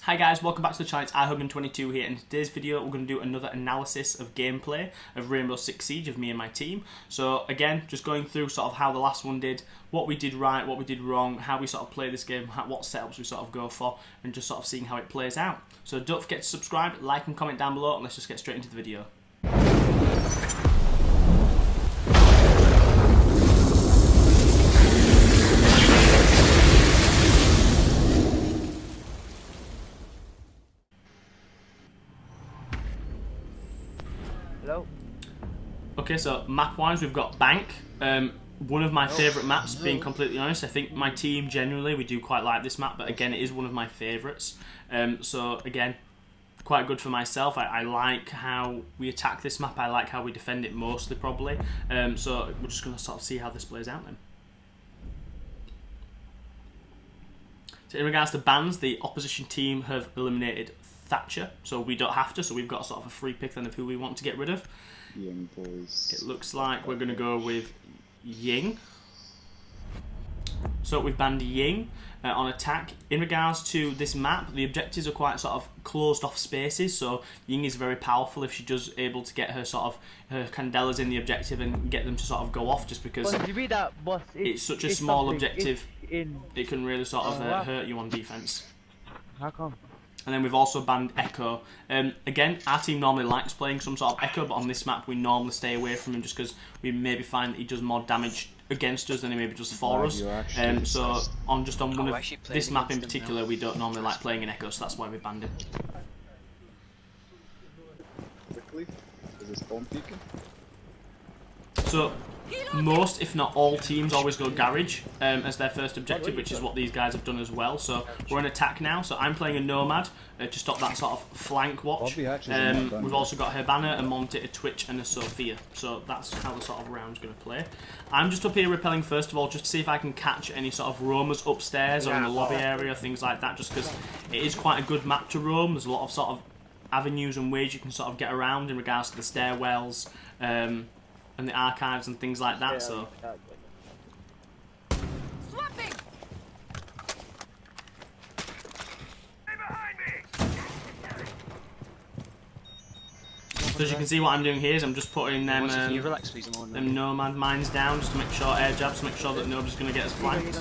Hi guys, welcome back to the channel. It's iHuggin22 here. In today's video we're going to do another analysis of gameplay of Rainbow Six Siege of me and my team. So again, just going through sort of how the last one did, what we did right, what we did wrong, how we sort of play this game, what setups we sort of go for, and just sort of seeing how it plays out. So don't forget to subscribe, like and comment down below, and let's just get straight into the video. Okay, so map-wise, we've got Bank. One of my favourite maps, being completely honest. I think my team, generally, we do quite like this map, but again, it is one of my favourites. So, again, quite good for myself. I like how we attack this map. I like how we defend it mostly, probably. So, we're just going to sort of see how this plays out then. So, in regards to bans, the opposition team have eliminated Thatcher, so we don't have to, so we've got sort of a free pick then of who we want to get rid of. Young boys. It looks like we're going to go with Ying. So we've banned Ying on attack. In regards to this map, the objectives are quite sort of closed off spaces, so Ying is very powerful if she does able to get her sort of her candelas in the objective and get them to sort of go off, just because it's such a small objective, it can really sort of hurt you on defense. How come? And then we've also banned Echo. Again, our team normally likes playing some sort of Echo, but on this map we normally stay away from him just because we maybe find that he does more damage against us than he maybe does for us. So on one of this map in particular, we don't normally like playing an Echo, so that's why we banned him. Quickly, is this bomb peeking? So most, if not all, teams always go Garage as their first objective, which is what these guys have done as well. So we're in attack now, so I'm playing a Nomad to stop that sort of flank watch. We've also got Habana, a Monty, a Twitch and a Sophia. So that's how the sort of round's going to play. I'm just up here repelling first of all, just to see if I can catch any sort of roamers upstairs or in the lobby area, things like that, just because it is quite a good map to roam. There's a lot of sort of avenues and ways you can sort of get around in regards to the stairwells, and the archives and things like that, yeah, so... Swapping. So as you can see, what I'm doing here is I'm just putting them, them Nomad mines down just to make sure, air jabs, to make sure that nobody's going to get us flanked.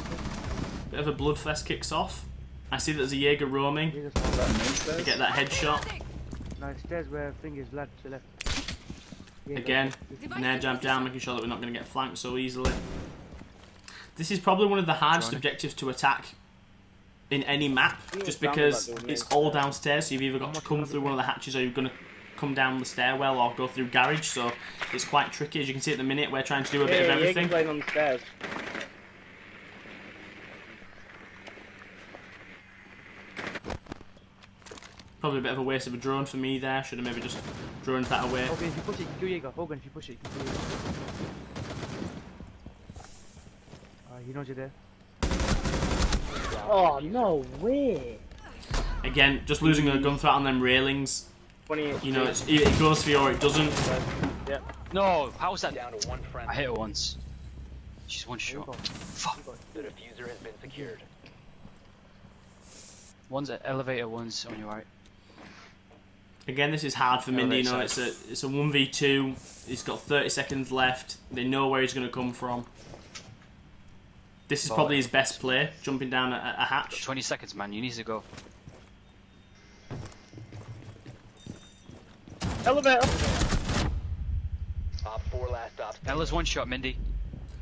Bit of a bloodfest kicks off. I see that there's a Jaeger roaming. To get that headshot. No, it stairs where thing is left to left. Again, an air jab down, making sure that we're not going to get flanked so easily. This is probably one of the hardest objectives to attack in any map, just because it's all downstairs, so you've either got to come through one of the hatches or you're going to come down the stairwell or go through Garage, so it's quite tricky. As you can see at the minute, we're trying to do a bit of everything. On the stairs. Probably a bit of a waste of a drone for me there. Should have maybe just droned that away. Okay, if you push it, you kill Jaeger. Hogan, if you push it, you kill Jaeger. He knows you're there. Oh, no way! Again, just losing a gun threat on them railings. You know, it goes for you or it doesn't. Yeah. No, how was that down to one friend? I hit her once. She's one shot. Fuck. The diffuser has been secured. One's at elevator, one's on your right. Again, this is hard for Mindy. You know, it's a 1v2. He's got 30 seconds left. They know where he's going to come from. This is probably his best play, jumping down a hatch. 20 seconds, man. You need to go. Elevator. Ella's one shot, Mindy.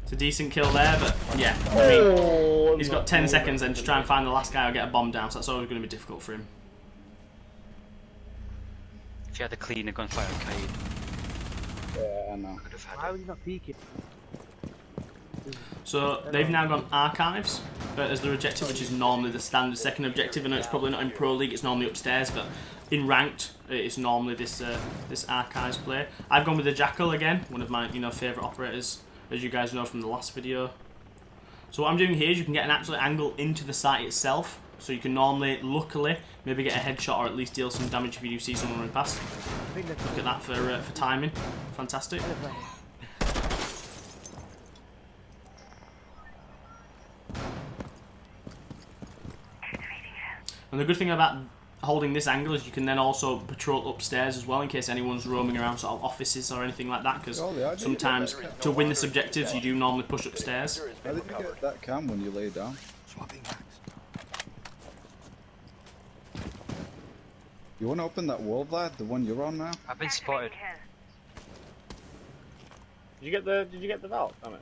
It's a decent kill there, but yeah, I mean, he's got 10 seconds then to try and find the last guy or get a bomb down, so that's always going to be difficult for him. If you had to clean a gunfire on Kaid. Yeah, I know. Why would he not peek it? So they've now gone Archives as their objective, which is normally the standard second objective. I know it's probably not in Pro League, it's normally upstairs, but in Ranked, it's normally this this Archives play. I've gone with the Jackal again, one of my favourite operators, as you guys know from the last video. So what I'm doing here is you can get an actual angle into the site itself, so you can normally, luckily, maybe get a headshot or at least deal some damage if you do see someone run past. Look at that for timing, fantastic. And the good thing about holding this angle is you can then also patrol upstairs as well in case anyone's roaming around sort of offices or anything like that. Because sometimes to win this objectives you do normally push upstairs. How did you get that cam when you lay down? You want to open that wall, Vlad? The one you're on now? I've been spotted. Did you get the vault? Oh, no,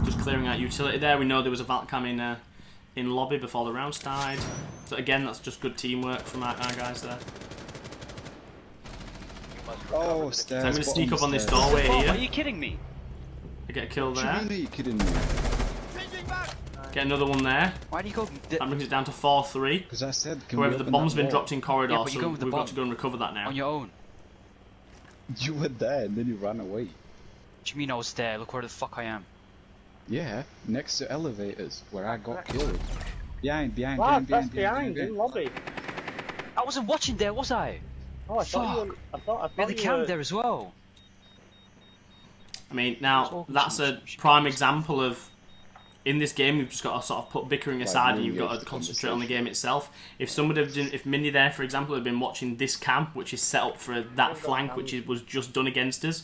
Just clearing out utility there. We know there was a vault cam in lobby before the round started. So again, that's just good teamwork from our guys there. Oh, stairs. So I'm going to sneak up on this stairs. doorway Oh, here. are you kidding me? I get a kill What do you there. mean, are you kidding me? Get another one there. Why do you go? That brings it down to 4-3. Because I said, can However, we the open bomb's that been wall? dropped in corridor, Yeah, but you're so going with the we've got bomb. to go and recover that now. On your own. You were there and then you ran away. What do you mean I was there? Look where the fuck I am. Yeah, next to elevators, where I got killed. Behind, Wow, that's behind, in lobby. I wasn't watching there, was I? Oh, I thought you were. I thought We had the you cam were. there as well. I mean, now, that's a prime example of, in this game, you've just got to sort of put bickering aside and you've got to concentrate on the game itself. If somebody had been, if Minnie there, for example, had been watching this cam, which is set up for that flank, which was just done against us,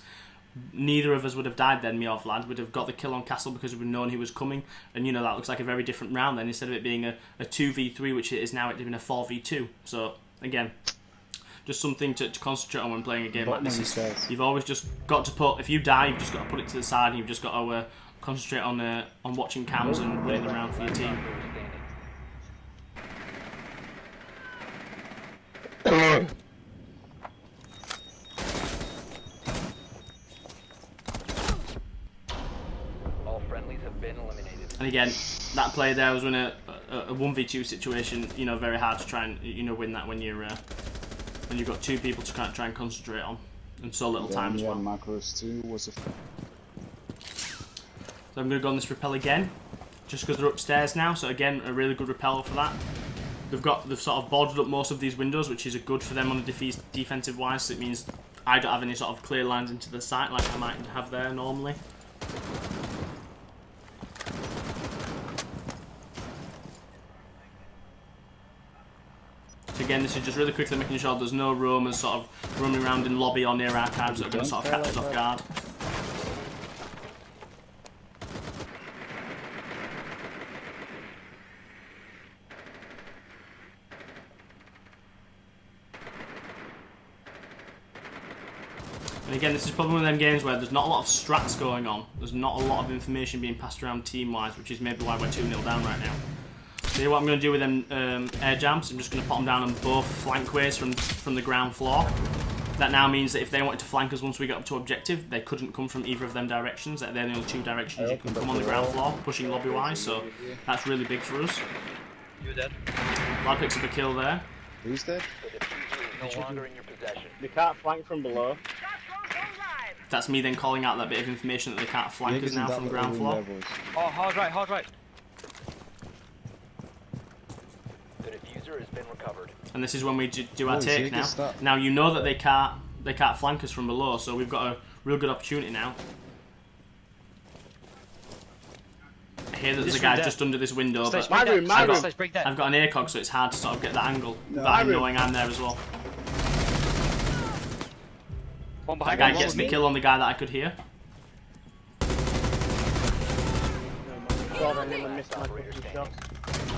neither of us would have died then, me or Vlad. Would have got the kill on Castle because we'd known he was coming. And, you know, that looks like a very different round then, instead of it being a 2v3, which it is now, it's been a 4v2. So, again, just something to concentrate on when playing a game like this. You've always just got to put, if you die, you've just got to put it to the side and you've just got to concentrate on watching cams and winning the round for your team. All friendlies have been eliminated. And again, that play there was in a 1v2 situation, you know, very hard to try and, you know, win that when you're when you've got two people to try and concentrate on, and so little time as well. Macros too was a. So I'm going to go on this rappel again, just because they're upstairs now. So again, a really good rappel for that. They've sort of boarded up most of these windows, which is a good for them on a defensive wise. So it means I don't have any sort of clear lines into the site like I might have there normally. So again, this is just really quickly making sure there's no roamers sort of roaming around in lobby or near archives that are going to sort of catch us off guard. And again, this is probably one of them games where there's not a lot of strats going on. There's not a lot of information being passed around team-wise, which is maybe why we're 2-0 down right now. So here what I'm going to do with them air jams, I'm just going to put them down on both flankways from the ground floor. That now means that if they wanted to flank us once we got up to objective, they couldn't come from either of them directions. They're the only two directions you can come on the ground floor, pushing lobby-wise, so that's really big for us. You're dead. Lad picks up a kill there. Who's dead? The diffuser is no longer in your possession. They can't flank from below. That's me then calling out that bit of information that they can't flank us now from the ground floor. Oh, hard right, hard right. The diffuser has been recovered. And this is when we do our Oh, take Jake now. is start. Now you know that they can't flank us from below, so we've got a real good opportunity now. I hear that there's a guy just under this window, but My room, my room. Let's break that. I've got an ACOG, so it's hard to sort of get that angle No, without him my room. knowing I'm there as well. One That behind guy me. gets the kill on the guy that I could hear. God, I'm gonna miss my fucking shots.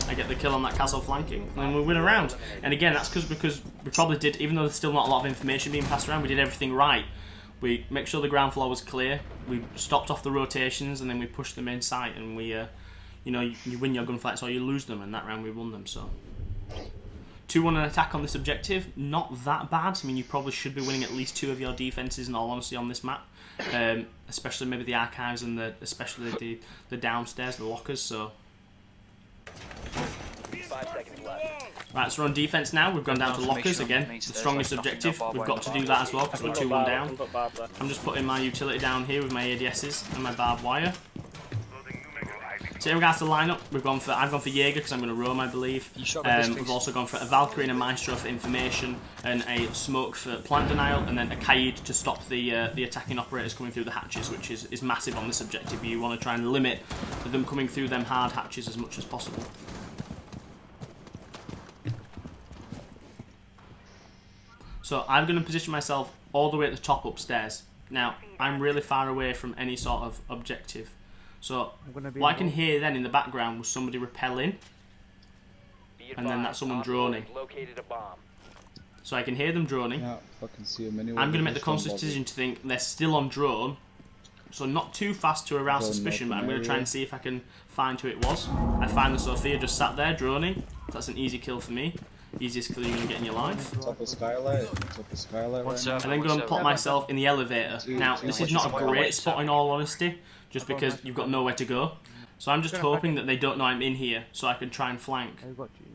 I get the kill on that castle flanking, and then we win a round. And again, that's because we probably did, even though there's still not a lot of information being passed around, we did everything right. We make sure the ground floor was clear, we stopped off the rotations, and then we pushed them in sight, and we, you know, you win your gunfights or you lose them, and that round we won them, so. 2-1 an attack on this objective, not that bad. I mean, you probably should be winning at least 2 of your defences in all honesty on this map. Especially maybe the archives and especially the downstairs, the lockers, so. 5 seconds left. Right, so we're on defense now. We've gone down to lockers again. The strongest objective. We've got to do that as well because we're 2-1 down. I'm just putting my utility down here with my ADSs and my barbed wire. So in regards to lineup, I've gone for Jaeger because I'm going to roam, I believe. We've also gone for a Valkyrie and a Maestro for information, and a smoke for plant denial, and then a Kaid to stop the attacking operators coming through the hatches, which is massive on this objective. You want to try and limit them coming through them hard hatches as much as possible. So I'm going to position myself all the way at the top upstairs. Now, I'm really far away from any sort of objective. So I'm gonna be what I in can the hear then in the background was somebody rappelling. Be And then that's advised, someone Op 4 droning. has located a bomb. So I can hear them droning. Yeah, fucking see him anyway. I'm going to make the Just don't conscious bother. decision to think they're still on drone. So not too fast to arouse Drone suspicion, but I'm going to try area. and see if I can find who it was. I find the Sophia just sat there droning. That's an easy kill for me. Easiest kill you're going to get in your life. Top of skylight. Top of skylight One right server, And then one go and server. pop myself in the elevator. Now, this is not a great spot in all honesty, just because you've got nowhere to go. So I'm just hoping that they don't know I'm in here, so I can try and flank. I got you.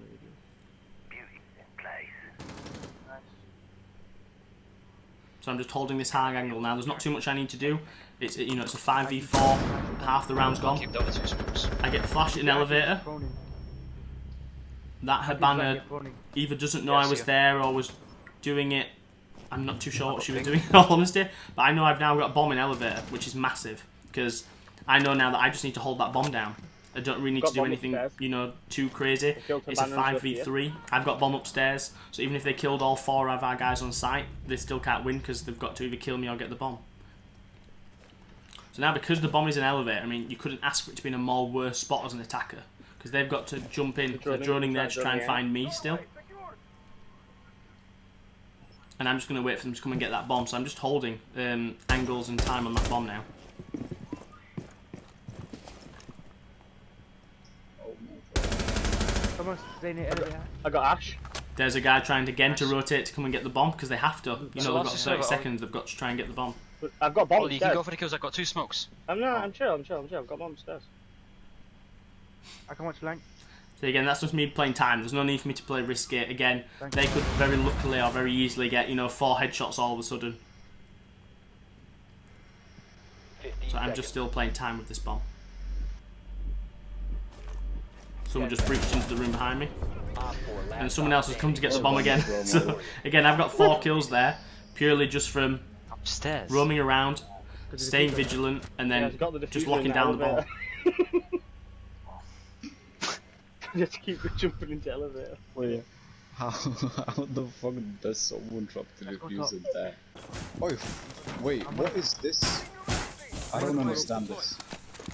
So I'm just holding this high angle now. There's not too much I need to do. It's it's a 5v4. Half the round's gone. Keep the other two smokes. I get flashed in elevator. Proning. That Habana either doesn't know I was there or was doing it. I'm not too sure what she was doing in all honesty. But I know I've now got a bomb in elevator, which is massive. Because I know now that I just need to hold that bomb down. I don't really need Got to do bomb anything, upstairs. too crazy. killed It's a Habana and 5v3. I've got bomb upstairs. So even if they killed all 4 of our guys on site, they still can't win because they've got to either kill me or get the bomb. So now because the bomb is an elevator, I mean, you couldn't ask for it to be in a more worse spot as an attacker. Because they've got to jump in, they're droning there to try and find me still. And I'm just going to wait for them to come and get that bomb. So I'm just holding angles and time on that bomb now. Someone's staying in the elevator. I got Ash. There's a guy trying again to rotate to come and get the bomb because they have to. You know, So they've what's got the 30 server on? seconds, they've got to try and get the bomb. But I've got bombs Well, you can go upstairs. for the kills. I've got 2 smokes. I'm chill. I've got bombs upstairs. I can watch flank. So again, that's just me playing time. There's no need for me to play risky. Again, they could very luckily or very easily get, 4 headshots all of a sudden. 15 So I'm seconds. just still playing time with this bomb. Someone just breached into the room behind me. Op 4, last And someone else has come to get the bomb Oh, again. well, So again, I've got 4 kills there. Purely just from Upstairs. roaming around, staying vigilant, and Yeah, then I've got the just diffuser locking in down the bomb. elevator. Just keep jumping into elevator. Wait, how the fuck does someone drop the diffuser there? Oh, wait, what is this? I don't understand this.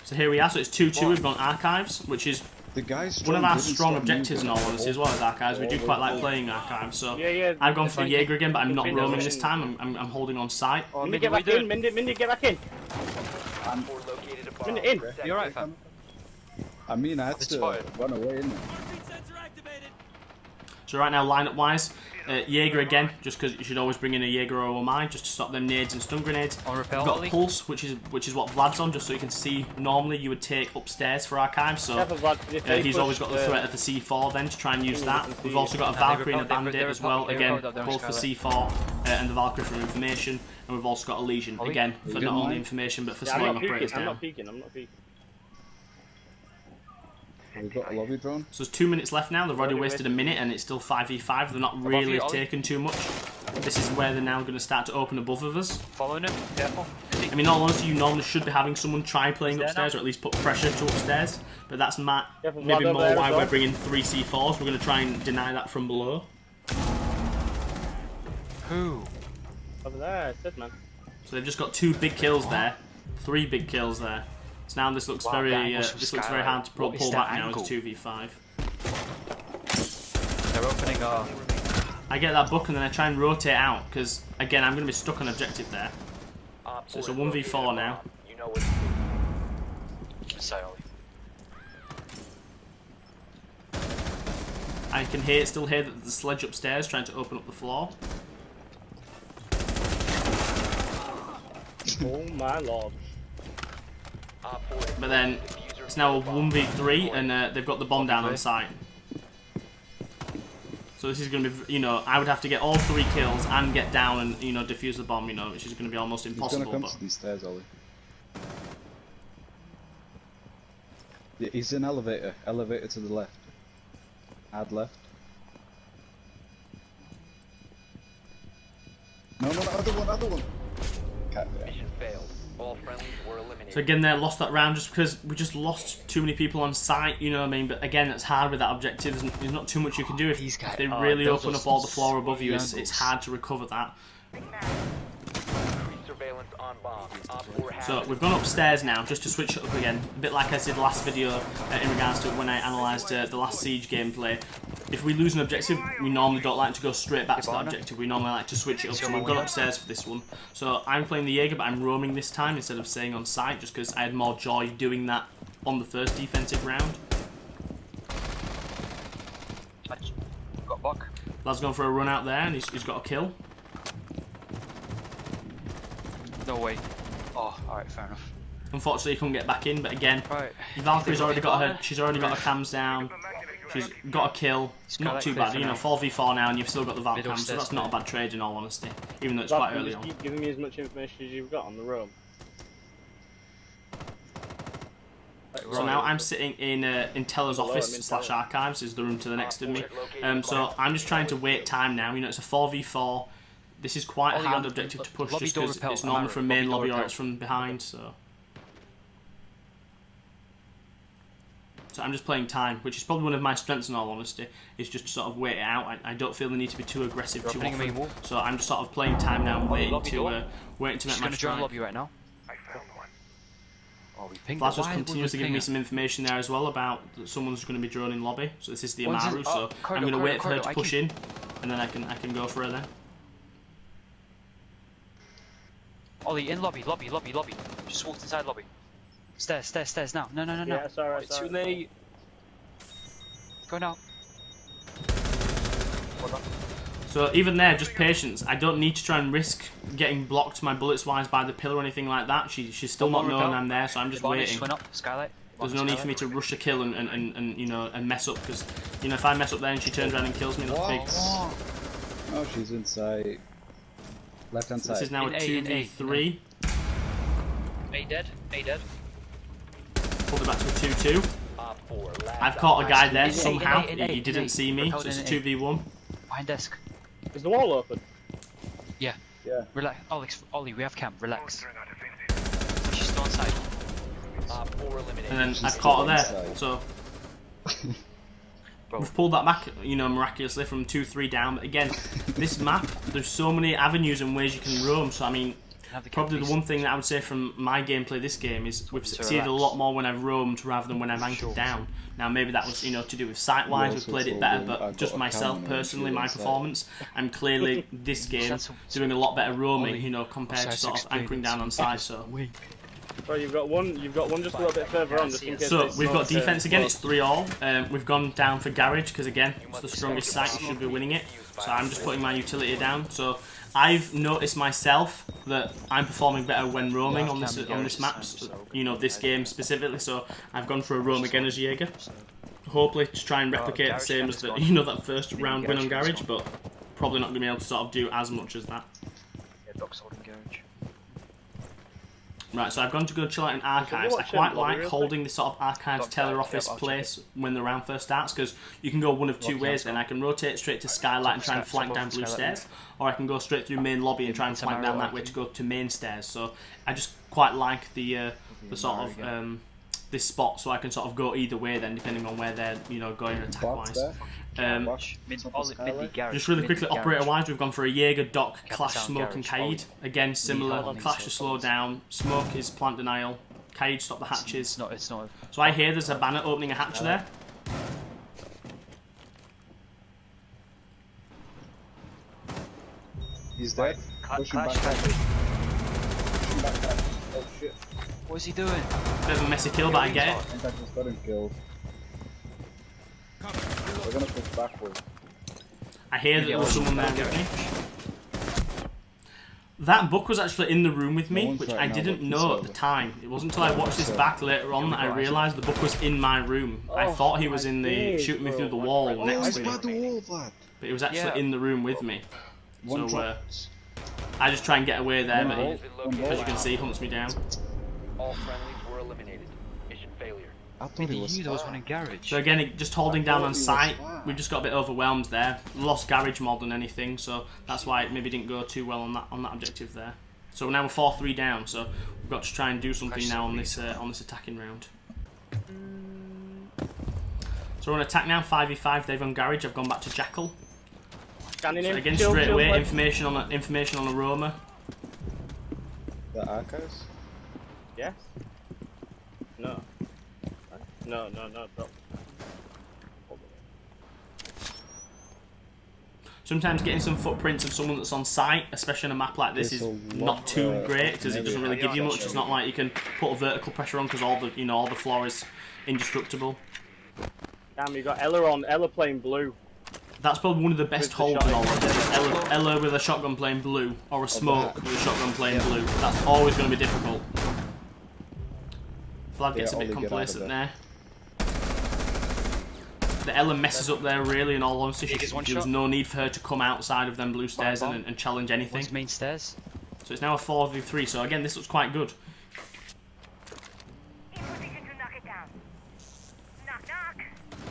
So here we are. So it's 2-2. We've gone archives, which is The guy's one of our didn't strong stop objectives in moving. all honesty as well as archives. We do quite like playing archives. So Yeah. I've gone for the Jaeger again, but I'm not Defender roaming mission. this time. I'm holding on site. Mindy, get back in. Mindy, get back in. Op 4 located a bomb. Mindy, in. You alright, fam? I mean, I had It's to fine. run away, innit? So right now, lineup wise, Jaeger again, just because you should always bring in a Jaeger or a mine just to stop them nades and stun grenades. On repel, We've got Ollie. Pulse, which is what Vlad's on, just so you can see. Normally, you would take upstairs for archives, so Careful, Vlad, if they he's push, always got the threat of the C4 then to try and use that. We've also got a Valkyrie and a Bandit as well, again, both for C4 and the Valkyrie for information. And we've also got a Legion, Ollie? again, for You not good, only mate? information but for Yeah, I'm slowing not operators peeking. I'm down. not peeking. We've got a lobby drone. So there's 2 minutes left now. They've already wasted a minute and it's still 5v5. They're not really you, Ollie. taken too much. This is where they're now going to start to open above of us. Following him. Careful. I mean, in all honesty, you normally should be having someone try playing Is there upstairs now? or at least put pressure to upstairs. But that's Careful, maybe Vlad, more over there why as we're well. bringing 3 C4s. We're going to try and deny that from below. Who? Over there, I said, man. So they've just got 2 big kills there. 3 big kills there. So now this looks Wow, very that angle's from this looks very Skylight. hard to What is pull that back now. angle? It's 2v5. They're opening our. I get that book and then I try and rotate out because again I'm going to be stuck on objective there. Op So it's a 4 located 1v4 now. bomb. You know what to do. Say, Ollie. I can still hear the sledge upstairs trying to open up the floor. Oh my lord. Op 4 has But then diffuser it's now a bomb. 1v3 and they've got the bomb down on 1v3. site. So this is going to be, I would have to get all 3 kills and get down and, defuse the bomb, which is going to be almost He's impossible. gonna come But to these stairs, Ollie. Yeah, he's in elevator. Elevator to the left. Add left. No, other one. Mission failed. all friendlies were eliminated. So again, there lost that round just because we just lost too many people on site. You know what I mean? But again, it's hard with that objective. There's not too much you can do if These guys- they oh, really those open are up all the some floor above you. It's angles. hard to recover that. Surveillance on bomb. Op 4 has So we've gone upstairs now just to switch it up again, a bit like I did last video in regards to when I analysed the last Siege gameplay. If we lose an objective, we normally don't like to go straight back to that objective. We normally like to switch it up. So we've gone upstairs for this one. So I'm playing the Jaeger, but I'm roaming this time instead of staying on site, just because I had more joy doing that on the first defensive round. Got buck. Lad's going for a run out there, and he's got a kill. No way. Oh, alright, fair enough. Unfortunately, he couldn't get back in, but again, Right. Valkyrie's already got her. She's already got her cams down. She's got a kill. Not too bad, you know, 4v4 now, and you've still got the Valk cam, so that's not a bad trade in all honesty, even though it's quite early just on. keep giving me as much information as you've got on the room. So now I'm sitting in Teller's office / archives, is the room to the next of me. So I'm just trying to wait time now. You know, it's a 4v4. This is quite a hard objective to push, just because it's normally from main lobby or it's from behind. So I'm just playing time, which is probably one of my strengths in all honesty, is just to sort of wait it out. I don't feel the need to be too aggressive too often. So I'm just sort of playing time now and waiting to make She's my gonna join strike. lobby right now. Oh, we pinged Flash her. was Why would we continuously giving ping me her? some information there as well about that someone's going to be droning lobby. So this is the One's in- Amaru, so corridor, I'm going to wait for her to corridor, push in, and then I can go for her then. Ollie, in lobby. Just walked inside lobby. Stairs now. No. Yeah, sorry, It's too late. Go now. So even there, just patience. I don't need to try and risk getting blocked my bullets wise by the pillar or anything like that. She's still not knowing I'm there, so I'm just Bonnie waiting. just went up. Skylight. There's no need for me to rush a kill and you know and mess up, because you know if I mess up there and she turns around and kills me, that's big. Oh, she's inside. Left hand side. This is now a 2v3. A dead. Pulled it back to a 2-2. Op 4 last I've caught a guy there In A, somehow. in A, He didn't in A. see me, so Held it's a in A. 2v1. Behind desk. Is the wall open? Yeah. Yeah. Relax. Ollie, we have cam. Relax. She's still inside. Op 4 eliminated. And then She's I've caught her still there. inside. So Bro. we've pulled that back, you know, miraculously from 2-3 down. But again, this map, there's so many avenues and ways you can roam. So I mean, Have the probably cam, the one thing that I would say from my gameplay this game is we've succeeded a relax. lot more when I've roamed rather than when I've anchored down. Now maybe that was, you know, to do with sight wise, we've played it better, but just myself personally, my performance, I'm clearly this game doing a lot better roaming, you know, compared to sort of anchoring down on side. So Well, you've got one just a little bit further on, just in case. So it's we've not, got defense again. It's close. 3-all. We've gone down for garage because again it's the strongest site. You should be winning it. So I'm just putting my utility down. So I've noticed myself that I'm performing better when roaming on this map. You know, this game specifically. So I've gone for a roam again as Jaeger. Hopefully to try and replicate the same as the, you know, that first round win on garage, but probably not going to be able to sort of do as much as that. Yeah, Doc's holding garage. Right, so I've gone to go chill out in archives. I quite like holding this sort of archives teller office place when the round first starts, because you can go one of two ways. Then I can rotate straight to skylight and try and flank down blue stairs, or I can go straight through main lobby and try and flank down that way to go to main stairs. So I just quite like the sort of this spot, so I can sort of go either way then, depending on where they're, you know, going attack wise. Just really quickly, operator-wise, we've gone for a Jaeger, Doc, Clash, Smoke and Kaid. Again, similar. Clash to slow down, Smoke is plant denial, Kaid stop the hatches. It's not. So I hear there's a banner opening a hatch there. He's dead. Pushing back. Pushing back. Oh shit. What is he doing? Bit of a messy kill, but I get I it. think I just got him killed. We're gonna push backward. I hear that there was someone there with me. That book was actually in the room with me, which I didn't know at the time. It wasn't until I watched this back later on that I realised the book was in my room. I thought he was in the shooting me through the wall next to me, Vlad. but he was actually in the room with me. One So drop. I just try and get away there, but Has he, been as you located. can see, hunts me down. All friendlies were eliminated. Mission failure. I thought he was There was one in garage. So again, just holding down on thought he was sight, fine. we've just got a bit overwhelmed there. Lost garage more than anything, so that's why it maybe didn't go too well on that objective there. So now we're 4-3 down. So we've got to try and do something now on this attacking round. So we're on attack now. 5v5. They've on garage. I've gone back to Jackal. Scanning So him. again, Chill, straight chill, away, bud. information on Aroma. The archives? Yes. No. No, bro. Sometimes getting some footprints of someone that's on site, especially on a map like this, It's is a lot, not too great because it doesn't really give you much. It's not like you can put a vertical pressure on because all the floor is indestructible. Damn, you got Ella on. Ella playing blue. That's probably one of the best the holds in all shotgun. of this. Ella with a shotgun playing blue, or a smoke with a shotgun playing blue. That's always going to be difficult. Vlad gets a bit Ollie, get out of complacent there. there. The Ella messes up there really, in all honesty. He gets one There was shot. no need for her to come outside of them blue stairs and challenge anything. One's main stairs. So it's now a 4v3, so again this looks quite good.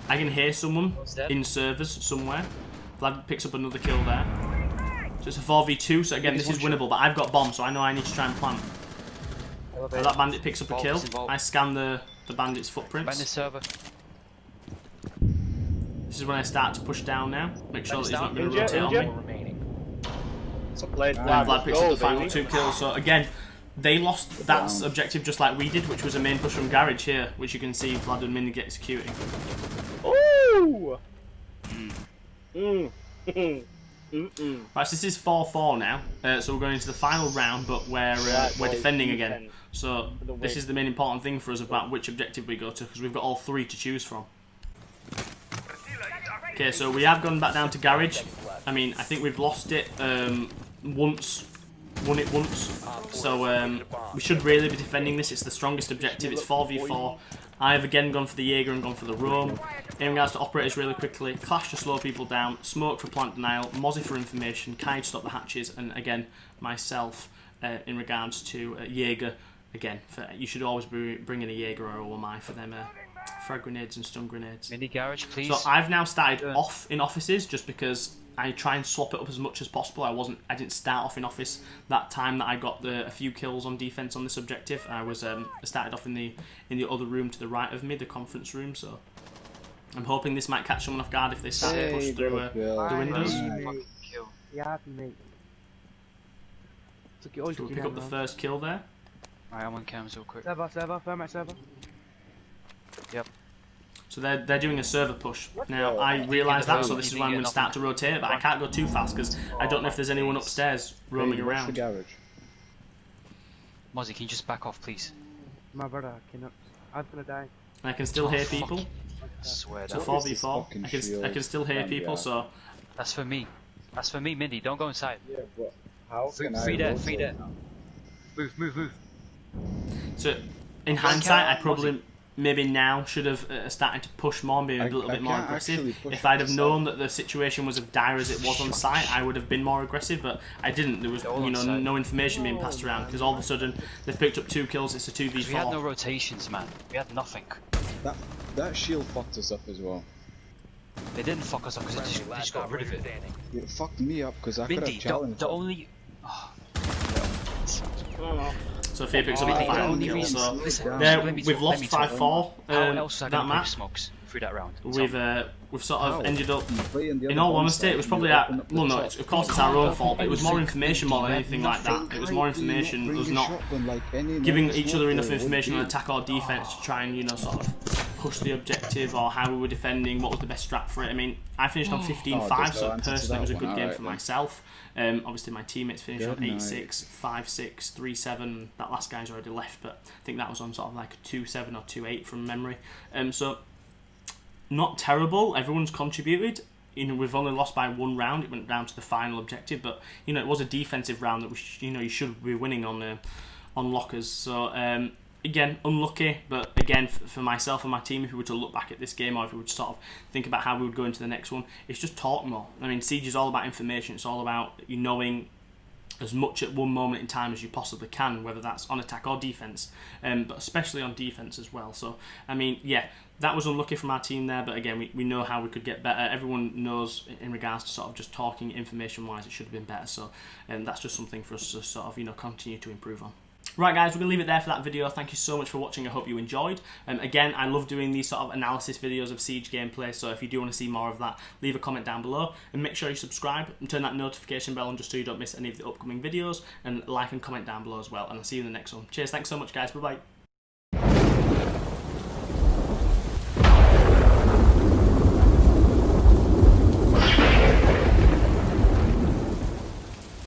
I can hear someone dead. in servers somewhere. Vlad picks up another kill there. So it's a 4v2, so again this is winnable, but I've got bomb, so I know I need to try and plant. So that bandit picks up a kill. I scan the bandit's Behind footprints. the server. This is when I start to push down now. Make sure that he's not going to Injure, rotate on injure. me. Remaining. So played. And Vlad picks up the final baby. 2 kills. So again, they lost that objective just like we did, which was a main push from garage here, which you can see Vlad and Min executing. Ooh! Right, so this is 4-4 now. So we're going into the final round, but we're defending again. So this is the main important thing for us about which objective we go to, because we've got all 3 to choose from. Okay, so we have gone back down to garage. I mean, I think we've lost it once, won it once. So we should really be defending this. It's the strongest objective. It's 4v4. I have again gone for the Jaeger and gone for the roam. In regards to operators really quickly, Clash to slow people down, Smoke for plant denial, Mozzie for information, Kai to stop the hatches, and again, myself in regards to Jaeger. Again, you should always be bringing a Jaeger or OMI for them frag grenades and stun grenades. Mini garage, please. So I've now started off in offices just because I try and swap it up as much as possible. I didn't start off in office that time that I got a few kills on defense on this objective. I started off in the other room to the right of me, the conference room. So I'm hoping this might catch someone off guard if they start to push through the windows. Kill. Yeah, mate. Took it all So we to pick up the first kill there. Alright, I'm on cams real quick. Server, firm server. Yep. So they're doing a server push. Now I realise that, so this is why I'm going to start to rotate, but I can't go too fast because I don't know if there's anyone upstairs roaming What's the around. garage? Mozzie, can you just back off, please? My brother, cannot. I'm gonna die. And I can still hear people. I swear So that. What is this 4v4. fucking I can still hear shield? people. Yeah. So That's for me. That's for me, Mindy. Don't go inside. Yeah, but how can I Free there, rotate free there. now? Move. So, in hindsight, I probably maybe now should have started to push more, maybe a little bit more can't actually aggressive. push If I'd have myself. known that the situation was as dire as it was on site, I would have been more aggressive. But I didn't. There was no information being passed around because all of a sudden they've picked up 2 kills. It's a 2v4. We had no rotations, man. We had nothing. That shield fucked us up as well. They didn't fuck us up because they just got rid of it. Standing. It fucked me up because I could Mindy, have challenged the them. only. So Fear picks up the Mindy, the final only kill. reason. So Listen, there, let me we've talk, lost let me talk. 5-4 How else was I that gonna push match. smokes through that round? We've sort of ended up. Playing the In other all bomb honesty, it was site, probably you our. open up the Well, no, top. of course it's our own fault, but it was more information more than anything like that. It was more information. It was not giving each other enough information on attack or defense to try and, sort of push the objective or how we were defending, what was the best strat for it. I mean, I finished on 15-5, there's no so answer to personally it was a that good one. game Alright for then. myself. Obviously, my teammates finished on Good night. 8-6, 5-6, 3-7. That last guy's already left, but I think that was on sort of like a 2-7 or 2-8 from memory. So, not terrible. Everyone's contributed. We've only lost by 1 round. It went down to the final objective, but it was a defensive round that you should be winning on lockers. So again, unlucky, but again for myself and my team, if we were to look back at this game or if we would sort of think about how we would go into the next one, it's just talk more. I mean, Siege is all about information. It's all about knowing as much at one moment in time as you possibly can, whether that's on attack or defense, but especially on defense as well. So I mean, yeah, that was unlucky from our team there, but again, we know how we could get better. Everyone knows in regards to sort of just talking information-wise, it should have been better. So that's just something for us to sort of, you know, continue to improve on. Right guys, we're going to leave it there for that video. Thank you so much for watching. I hope you enjoyed. Again, I love doing these sort of analysis videos of Siege gameplay, so if you do want to see more of that, leave a comment down below. And make sure you subscribe and turn that notification bell on just so you don't miss any of the upcoming videos. And like and comment down below as well. And I'll see you in the next one. Cheers, thanks so much guys, bye-bye.